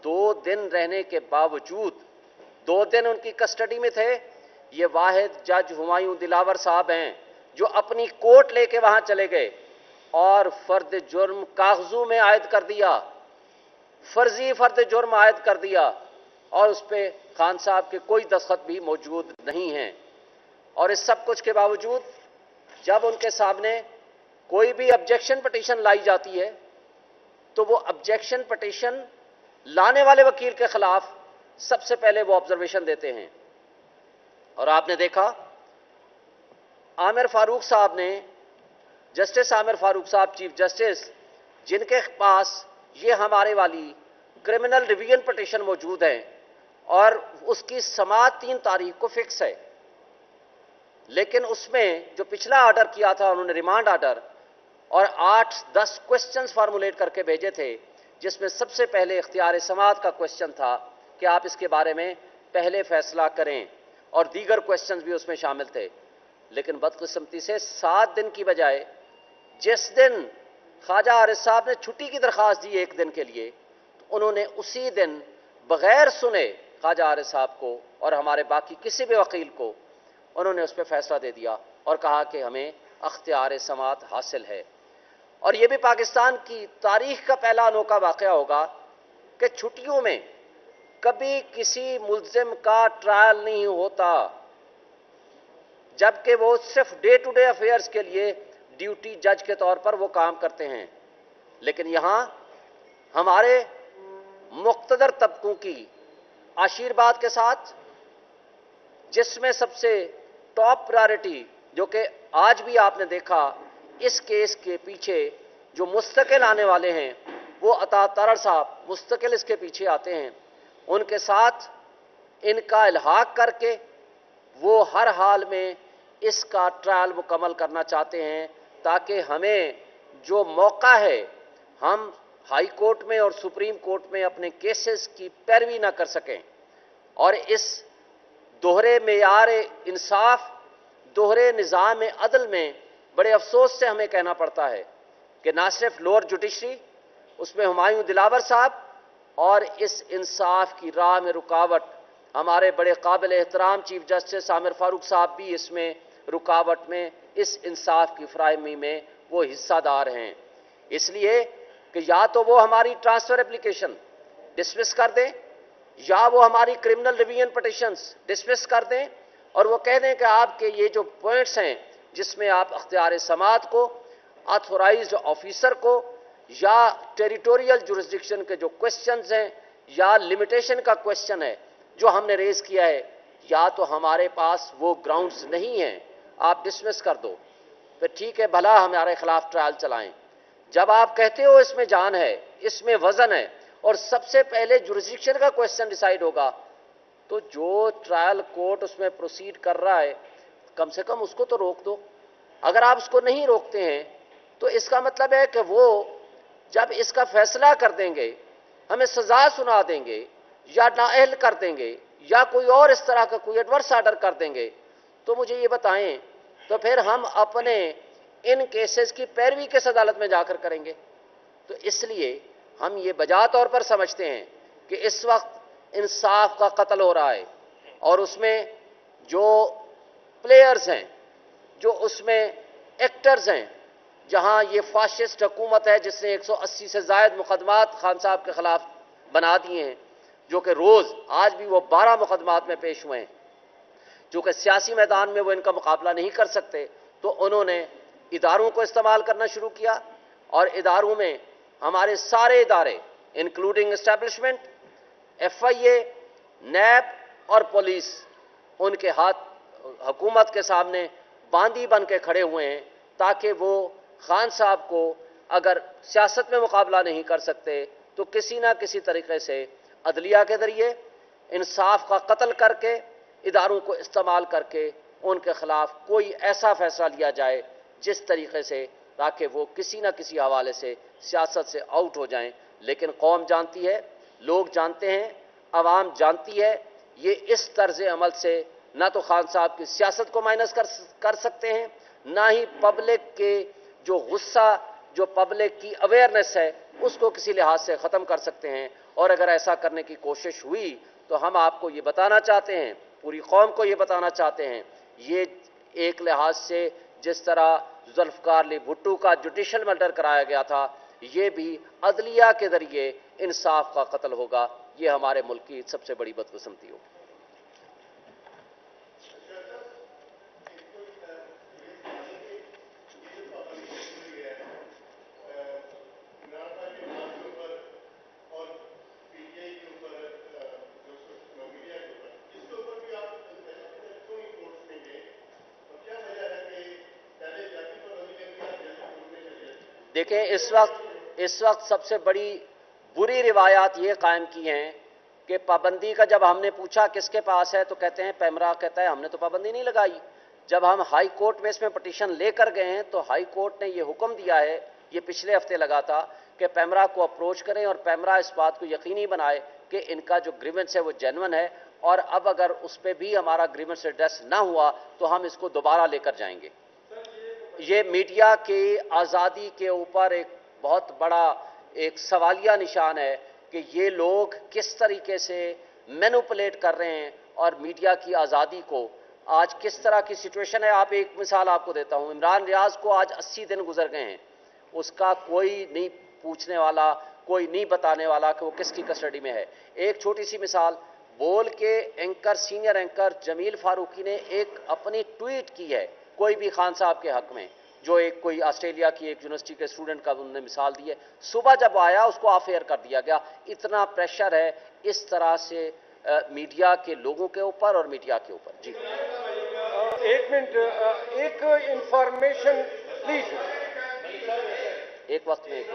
2 दिन रहने के बावजूद 2 दिन उनकी कस्टडी में थे। ये वाहिद जज हुमायूं दिलावर साहब हैं जो अपनी कोर्ट लेके वहां चले गए और फर्द जुर्म कागजों में आयद कर दिया, फर्जी फर्द जुर्म आयद कर दिया और उस पर खान साहब के कोई दस्तखत भी मौजूद नहीं हैं। और इस सब कुछ के बावजूद जब उनके सामने कोई भी ऑब्जेक्शन पिटीशन लाई जाती है तो वो ऑब्जेक्शन पिटीशन लाने वाले वकील के खिलाफ सबसे पहले वो ऑब्जर्वेशन देते हैं। और आपने देखा आमिर फारूक साहब ने, जस्टिस आमिर फारूक साहब चीफ जस्टिस, जिनके पास ये हमारे वाली क्रिमिनल रिवीजन पिटीशन मौजूद है और उसकी समाअत 3 तारीख को फिक्स है, लेकिन उसमें जो पिछला ऑर्डर किया था उन्होंने रिमांड ऑर्डर और 8-10 क्वेश्चंस फार्मुलेट करके भेजे थे, जिसमें सबसे पहले इख्तियार समाअत का क्वेश्चन था कि आप इसके बारे में पहले फैसला करें और दीगर क्वेश्चंस भी उसमें शामिल थे। लेकिन बदकिस्मती से 7 दिन की बजाय जिस दिन ख्वाजा आरिफ साहब ने छुट्टी की दरख्वास्त दी 1 दिन के लिए, तो उन्होंने उसी दिन बगैर सुने ख्वाजा आरिफ साहब को और हमारे बाकी किसी भी वकील को उन्होंने उस पर फैसला दे दिया और कहा कि हमें अख्तियार समाअत हासिल है। और यह भी पाकिस्तान की तारीख का पहला अनोखा वाक़या होगा कि छुट्टियों में कभी किसी मुल्जिम का ट्रायल नहीं होता, जबकि वो सिर्फ डे टू डे अफेयर्स के लिए ड्यूटी जज के तौर पर वो काम करते हैं। लेकिन यहां हमारे मुख्तदर तबकों की आशीर्वाद के साथ, जिसमें सबसे टॉप प्रायोरिटी जो कि आज भी आपने देखा इस केस के पीछे जो मुस्तकिल आने वाले हैं वो अता तारड़ साहब मुस्तकिल इसके पीछे आते हैं, उनके साथ इनका इल्हाक करके वो हर हाल में इसका ट्रायल मुकम्मल करना चाहते हैं ताकि हमें जो मौका है हम हाई कोर्ट में और सुप्रीम कोर्ट में अपने केसेस की पैरवी ना कर सकें। और इस दोहरे मेयार इंसाफ, दोहरे निज़ाम अदल में बड़े अफसोस से हमें कहना पड़ता है कि ना सिर्फ लोअर जुडिशरी, उसमें हुमायूं दिलावर साहब और इस इंसाफ की राह में रुकावट हमारे बड़े काबिल एहतराम चीफ जस्टिस आमिर फारूक साहब भी इसमें रुकावट में, इस इंसाफ की फराहमी में वो हिस्सादार हैं। इसलिए कि या तो वो हमारी ट्रांसफर एप्लीकेशन डिसमिस कर दें या वो हमारी क्रिमिनल रिवीजन पिटीशंस डिसमिस कर दें और वो कह दें कि आपके ये जो पॉइंट्स हैं जिसमें आप अख्तियार समाअत को, ऑथोराइज्ड ऑफिसर को या टेरिटोरियल जुरिस्डिक्शन के जो क्वेश्चंस हैं या लिमिटेशन का क्वेश्चन है जो हमने रेज किया है, या तो हमारे पास वो ग्राउंड्स नहीं हैं, आप डिसमिस कर दो, फिर ठीक है भला हमारे खिलाफ ट्रायल चलाएं। जब आप कहते हो इसमें जान है, इसमें वजन है और सबसे पहले जुरिस्डिक्शन का क्वेश्चन डिसाइड होगा, तो जो ट्रायल कोर्ट उसमें प्रोसीड कर रहा है कम से कम उसको तो रोक दो। अगर आप उसको नहीं रोकते हैं तो इसका मतलब है कि वो जब इसका फैसला कर देंगे, हमें सजा सुना देंगे या नाअहल कर देंगे या कोई और इस तरह का कोई एडवर्स ऑर्डर कर देंगे, तो मुझे ये बताएं तो फिर हम अपने इन केसेस की पैरवी किस अदालत में जाकर करेंगे। तो इसलिए हम ये बजा तौर पर समझते हैं कि इस वक्त इंसाफ का कत्ल हो रहा है और उसमें जो प्लेयर्स हैं, जो उसमें एक्टर्स हैं, जहां ये फाशिस्ट हुकूमत है जिसने 180 से ज़ायद मुकदमात खान साहब के खिलाफ बना दिए हैं, जो कि रोज आज भी वो 12 मुकदमात में पेश हुए हैं, जो कि सियासी मैदान में वो इनका मुकाबला नहीं कर सकते, तो उन्होंने इदारों को इस्तेमाल करना शुरू किया और इदारों में हमारे सारे इदारे इंक्लूडिंग एस्टेब्लिशमेंट, FIA, नैब और पुलिस उनके हाथ हुकूमत के सामने बांदी बन के खड़े हुए हैं ताकि वो खान साहब को अगर सियासत में मुकाबला नहीं कर सकते तो किसी ना किसी तरीके से अदलिया के जरिए इंसाफ का कत्ल करके, इदारों को इस्तेमाल करके उनके खिलाफ कोई ऐसा फैसला लिया जाए जिस तरीके से ताकि वो किसी ना किसी हवाले से सियासत से आउट हो जाएं। लेकिन कौम जानती है, लोग जानते हैं, आवाम जानती है, ये इस तर्ज अमल से ना तो खान साहब की सियासत को माइनस कर सकते हैं, ना ही पब्लिक के जो गुस्सा, जो पब्लिक की अवेयरनेस है उसको किसी लिहाज से ख़त्म कर सकते हैं। और अगर ऐसा करने की कोशिश हुई तो हम आपको ये बताना चाहते हैं, पूरी कौम को ये बताना चाहते हैं, ये एक लिहाज से जिस तरह जुल्फकार अली भुट्टो का जुडिशल मर्डर कराया गया था, ये भी अदलिया के जरिए इंसाफ का कत्ल होगा। ये हमारे मुल्क की सबसे बड़ी बदकिस्मती होगी। देखें, इस वक्त सबसे बड़ी बुरी रिवायात ये कायम की हैं कि पाबंदी का जब हमने पूछा किसके पास है तो कहते हैं पैमरा कहता है हमने तो पाबंदी नहीं लगाई। जब हम हाई कोर्ट में इसमें पटिशन लेकर गए हैं तो हाई कोर्ट ने ये हुक्म दिया है, ये पिछले हफ्ते लगा था, कि पैमरा को अप्रोच करें और पैमरा इस बात को यकीनी बनाए कि इनका जो ग्रीवेंस है वो जेन्युइन है, और अब अगर उस पर भी हमारा ग्रीवेंस एड्रेस ना हुआ तो हम इसको दोबारा लेकर जाएंगे। ये मीडिया की आज़ादी के ऊपर एक बहुत बड़ा एक सवालिया निशान है कि ये लोग किस तरीके से मैनिपुलेट कर रहे हैं और मीडिया की आज़ादी को। आज किस तरह की सिचुएशन है, आप एक मिसाल आपको देता हूं। इमरान रियाज को आज 80 दिन गुजर गए हैं, उसका कोई नहीं पूछने वाला, कोई नहीं बताने वाला कि वो किसकी कस्टडी में है। एक छोटी सी मिसाल, बोल के anchor, senior anchor Jameel Farooqui ने एक अपनी ट्वीट की है कोई भी खान साहब के हक में, जो एक कोई ऑस्ट्रेलिया की एक यूनिवर्सिटी के स्टूडेंट का उन्होंने मिसाल दी है। सुबह जब आया उसको ऑफ एयर कर दिया गया। इतना प्रेशर है इस तरह से मीडिया के लोगों के ऊपर और मीडिया के ऊपर। जी एक मिनट, एक इंफॉर्मेशन प्लीज, एक वक्त में एक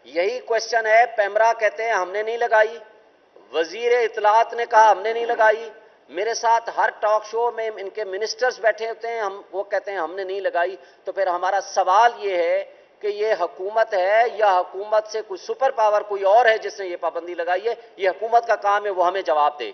यही क्वेश्चन है। पैमरा कहते हैं हमने नहीं लगाई, वजीर इत्तलात ने कहा हमने नहीं लगाई, मेरे साथ हर टॉक शो में इनके मिनिस्टर्स बैठे होते हैं, वो कहते हैं हमने नहीं लगाई। तो फिर हमारा सवाल ये है कि ये हुकूमत है या हुकूमत से कोई सुपर पावर कोई और है जिसने ये पाबंदी लगाई है? ये हुकूमत का काम है, वो हमें जवाब दे।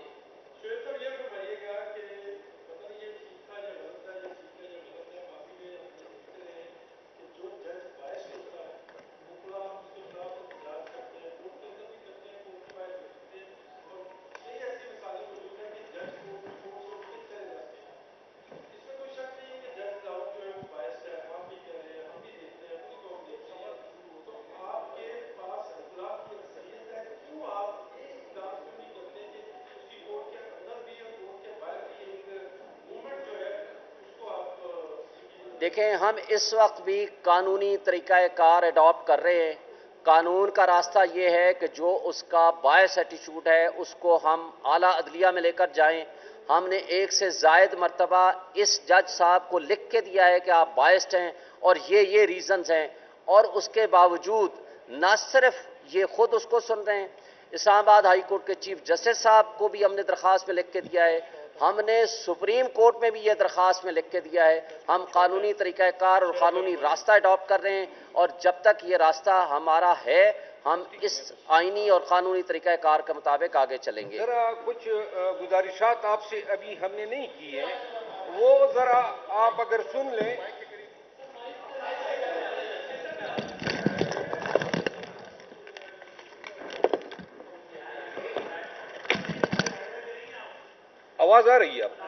देखें, हम इस वक्त भी कानूनी तरीक़ाकार अडॉप्ट कर रहे हैं। कानून का रास्ता ये है कि जो उसका बायस एटीट्यूड है उसको हम आला अदलिया में लेकर जाएं। हमने एक से ज़ायद मरतबा इस जज साहब को लिख के दिया है कि आप बायस्ड हैं और ये रीज़न्स हैं, और उसके बावजूद न सिर्फ ये खुद उसको सुन रहे हैं, इस्लामाबाद हाई कोर्ट के चीफ जस्टिस साहब को भी हमने दरख्वास्त में लिख के दिया है, हमने सुप्रीम कोर्ट में भी ये दरख्वास्त में लिख के दिया है। हम कानूनी तरीक़ाकार और कानूनी रास्ता अडॉप्ट कर रहे हैं, और जब तक ये रास्ता हमारा है हम इस आईनी और कानूनी तरीक़ाकार के मुताबिक आगे चलेंगे। जरा कुछ गुजारिशात आपसे अभी हमने नहीं की है, वो जरा आप अगर सुन लें। आवाज आ रही है आपको?